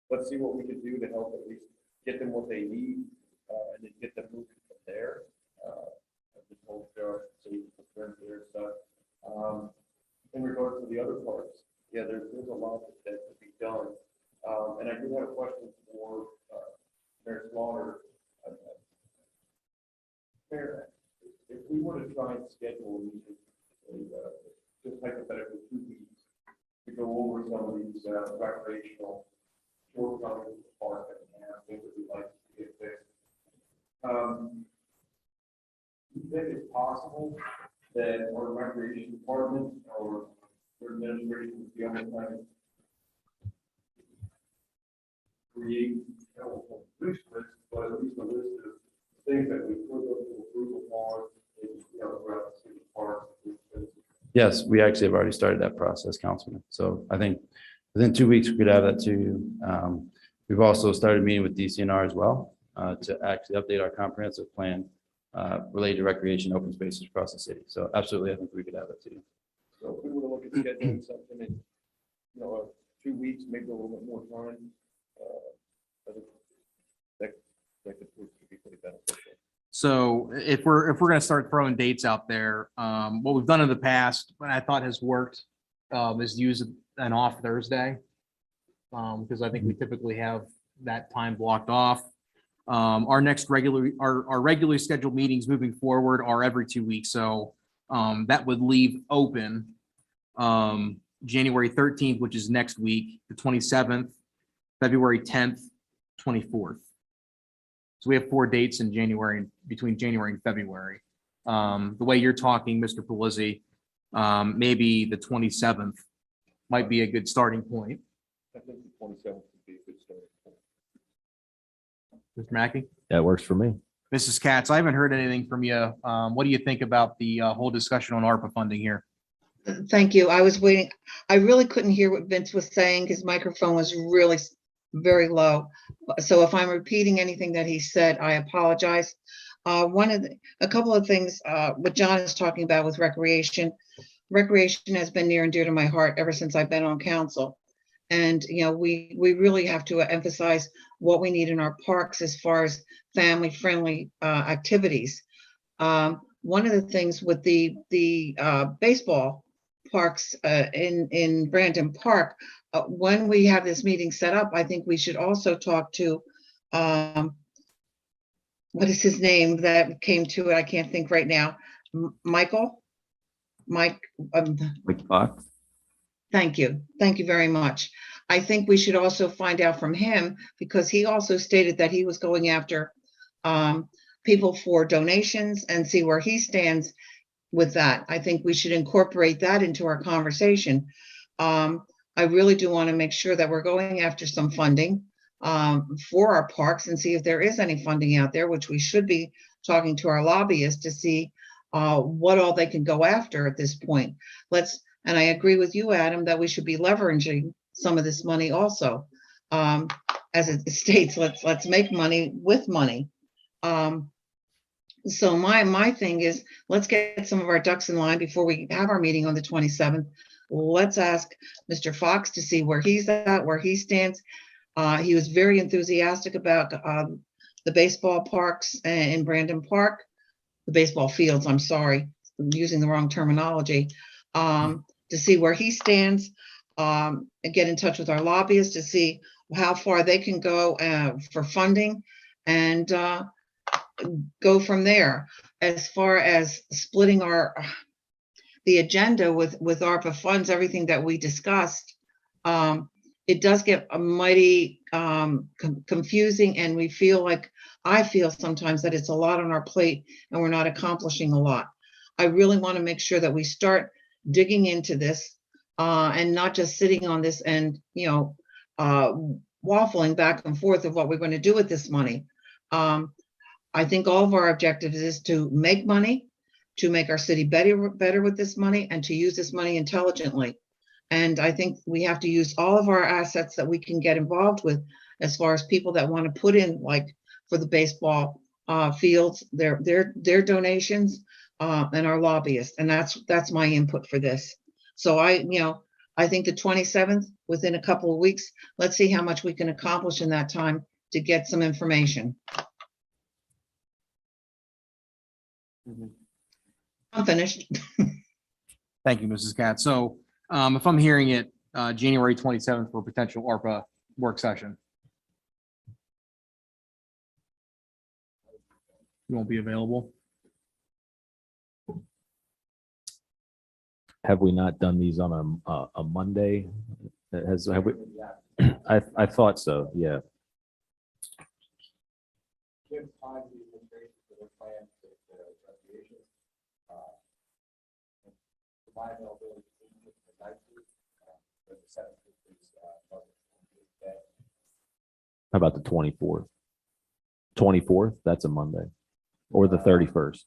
let's see what we can do to help at least get them what they need, and then get them moving from there. I've been told there are some concerns there. So, in regards to the other parts, yeah, there's a lot that could be done. And I do have a question for Mayor Slaughter. Mayor, if we were to try and schedule just hypothetically 2 weeks to go over some of these recreational shortcomings of the park and things that we'd like to get fixed, do you think it's possible that our recreation department or their administration would be able to kind of create, I don't know, wish list, but at least a list of things that we would look to approve upon, throughout the city parks. Yes, we actually have already started that process, Councilman. So I think within 2 weeks, we could have that to you. We've also started meeting with DCNR as well to actually update our comprehensive plan related to recreation, open spaces across the city. So absolutely, I think we could have that to you. So if we were to look at scheduling something in, 2 weeks, maybe a little bit more time, I think that could prove to be pretty beneficial. So if we're gonna start throwing dates out there, what we've done in the past, what I thought has worked, is use an off Thursday. Because I think we typically have that time blocked off. Our regularly scheduled meetings moving forward are every 2 weeks, so that would leave open January 13th, which is next week, the 27th, February 10th, 24th. So we have 4 dates in January, between January and February. The way you're talking, Mr. Pelisi, maybe the 27th might be a good starting point. I think the 27th would be a good start. Mr. Mackey? That works for me. Mrs. Katz, I haven't heard anything from you. What do you think about the whole discussion on ARPA funding here? Thank you. I was waiting. I really couldn't hear what Vince was saying. His microphone was really very low. So if I'm repeating anything that he said, I apologize. A couple of things, what John is talking about with recreation. Recreation has been near and dear to my heart ever since I've been on council. And, we really have to emphasize what we need in our parks as far as family-friendly activities. One of the things with the baseball parks in Brandon Park, when we have this meeting set up, I think we should also talk to, what is his name that came to it? I can't think right now. Mike. Fox. Thank you. Thank you very much. I think we should also find out from him, because he also stated that he was going after people for donations and see where he stands with that. I think we should incorporate that into our conversation. I really do want to make sure that we're going after some funding for our parks and see if there is any funding out there, which we should be talking to our lobbyists to see what all they can go after at this point. And I agree with you, Adam, that we should be leveraging some of this money also. As it states, let's make money with money. So my thing is, let's get some of our ducks in line before we have our meeting on the 27th. Let's ask Mr. Fox to see where he's at, where he stands. He was very enthusiastic about the baseball parks in Brandon Park, the baseball fields, I'm sorry, I'm using the wrong terminology, to see where he stands, and get in touch with our lobbyists to see how far they can go for funding, and go from there. As far as splitting the agenda with ARPA funds, everything that we discussed, it does get a mighty confusing, and I feel sometimes that it's a lot on our plate and we're not accomplishing a lot. I really want to make sure that we start digging into this and not just sitting on this and waffling back and forth of what we're going to do with this money. I think all of our objectives is to make money, to make our city better with this money, and to use this money intelligently. And I think we have to use all of our assets that we can get involved with, as far as people that want to put in, like for the baseball fields, their donations, and our lobbyists. And that's my input for this. So I think the 27th, within a couple of weeks, let's see how much we can accomplish in that time to get some information. I'm finished. Thank you, Mrs. Katz. So if I'm hearing it, January 27th for potential ARPA work session. You won't be available. Have we not done these on a Monday? Have we? I thought so, yeah. How about the 24th? 24th, that's a Monday, or the 31st.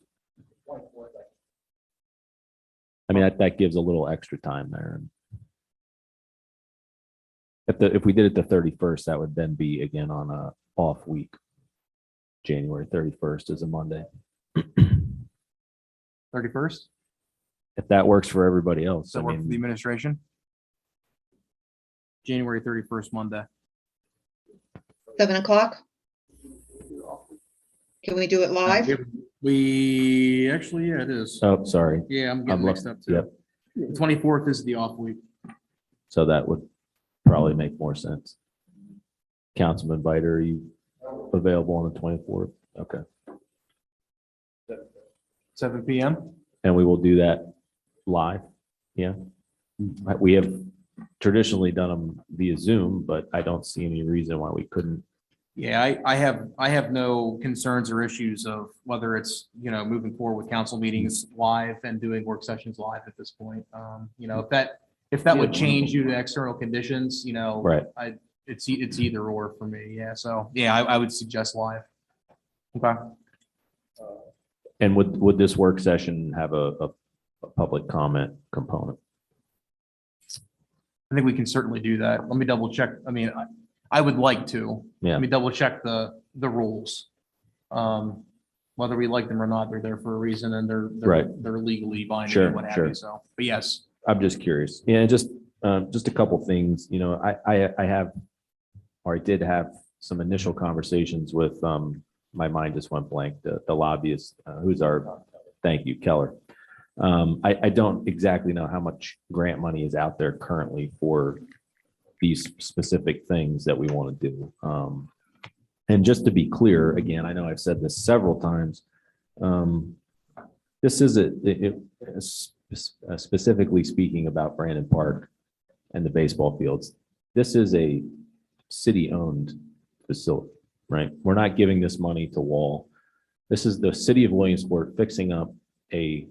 I mean, that gives a little extra time there. If we did it the 31st, that would then be again on a off week. January 31st is a Monday. 31st? If that works for everybody else, Does that work for the administration? January 31st, Monday. 7 o'clock? Can we do it live? We, actually, yeah, it is. oh, sorry. Yeah, I'm getting I'm mixed up too. Yep. 24th is the off week. So that would probably make more sense. Councilman Biter, are you available on the 24th? Okay. 7 PM? And we will do that live. Yeah. We have traditionally done them via Zoom, but I don't see any reason why we couldn't. Yeah, I have no concerns or issues of whether it's, moving forward with council meetings live and doing work sessions live at this point. If that would change due to external conditions, Right. it's either or for me. Yeah. So, yeah, I would suggest live. Okay. And would this work session have a public comment component? I think we can certainly do that. Let me double check. I mean, I would like to. Yeah. Let me double check the rules. Whether we like them or not, they're there for a reason and Right. they're legally binding Sure, and what have sure. you. So, but yes. I'm just curious. Yeah, just a couple things, I did have some initial conversations with, my mind just went blank, the lobbyist, thank you, Keller. I don't exactly know how much grant money is out there currently for these specific things that we want to do. And just to be clear, again, I know I've said this several times. This is specifically speaking about Brandon Park and the baseball fields. This is a city-owned facility, right? We're not giving this money to Wall. This is the city of Williamsport fixing up a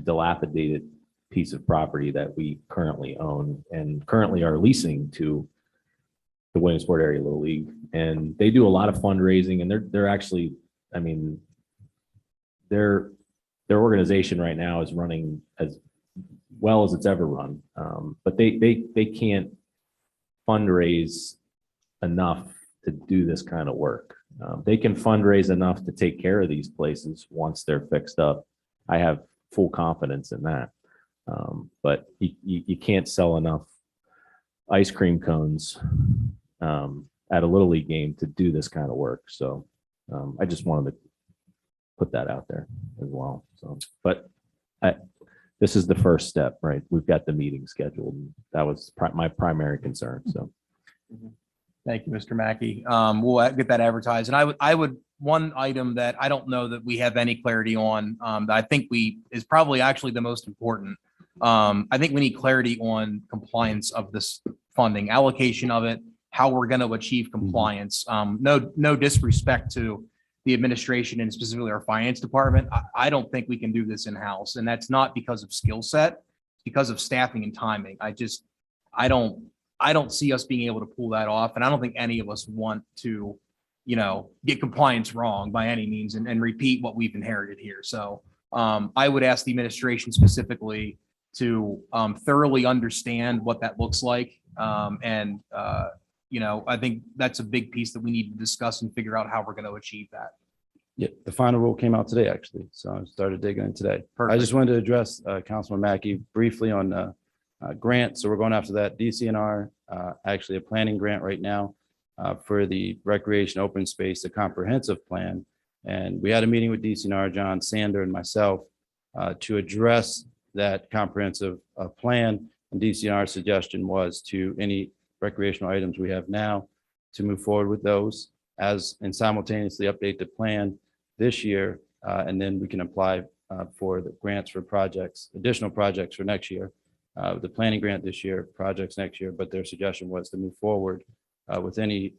dilapidated piece of property that we currently own and currently are leasing to the Williamsport Area Little League. And they do a lot of fundraising, and they're actually, I mean, their organization right now is running as well as it's ever run. But they can't fundraise enough to do this kind of work. They can fundraise enough to take care of these places once they're fixed up. I have full confidence in that. But you can't sell enough ice cream cones at a Little League game to do this kind of work. So I just wanted to put that out there as well. So, but this is the first step, right? We've got the meeting scheduled. That was my primary concern. So. Thank you, Mr. Mackey. We'll get that advertised. And I would, one item that I don't know that we have any clarity on, that I think is probably actually the most important. I think we need clarity on compliance of this funding, allocation of it, how we're going to achieve compliance. No disrespect to the administration and specifically our finance department. I don't think we can do this in-house, and that's not because of skill set, it's because of staffing and timing. I don't see us being able to pull that off, and I don't think any of us want to, get compliance wrong by any means and repeat what we've inherited here. So I would ask the administration specifically to thoroughly understand what that looks like. I think that's a big piece that we need to discuss and figure out how we're going to achieve that. Yeah, the final rule came out today, actually. So I started digging in today. I Perfect. just wanted to address Councilman Mackey briefly on grants. So we're going after that. DCNR, actually a planning grant right now for the recreation open space, a comprehensive plan. And we had a meeting with DCNR, John Sander and myself, to address that comprehensive plan. And DCNR's suggestion was to any recreational items we have now to move forward with those and simultaneously update the plan this year. And then we can apply for the grants for projects, additional projects for next year. The planning grant this year, projects next year, but their suggestion was to move forward with any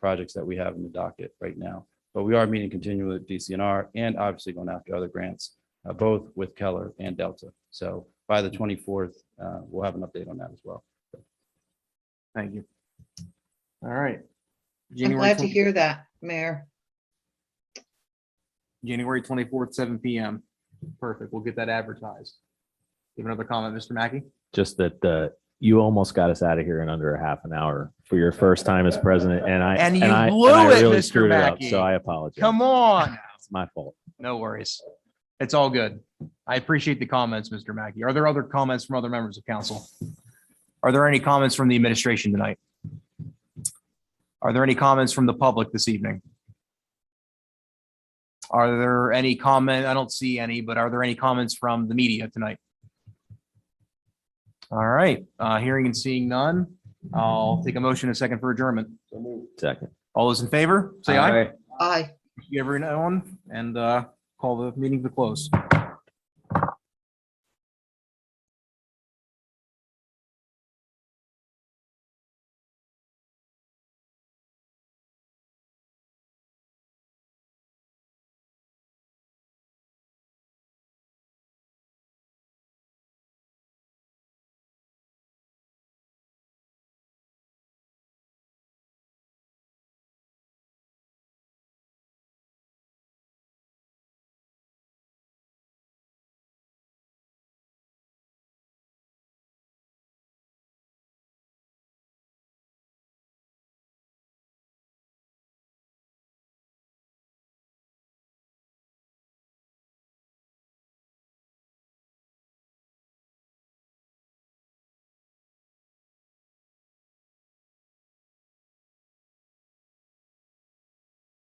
projects that we have in the docket right now. But we are meeting continually with DCNR and obviously going after other grants, both with Keller and Delta. So by the 24th, we'll have an update on that as well. Thank you. All right. I'm January glad to 20 hear that, Mayor. January 24th, 7 PM. Perfect. We'll get that advertised. You have another comment, Mr. Mackey? Just that you almost got us out of here in under a half an hour for your first time as president, and I And you I blew it, really Mr. screwed it up, Mackey. so I apologize. Come on. It's my fault. No worries. It's all good. I appreciate the comments, Mr. Mackey. Are there other comments from other members of council? Are there any comments from the administration tonight? Are there any comments from the public this evening? Are there any comment? I don't see any, but are there any comments from the media tonight? All right, hearing and seeing none, I'll take a motion a second for adjournment. Second. All those in favor, say aye. Aye. Thank you, everyone, and call the meeting to close.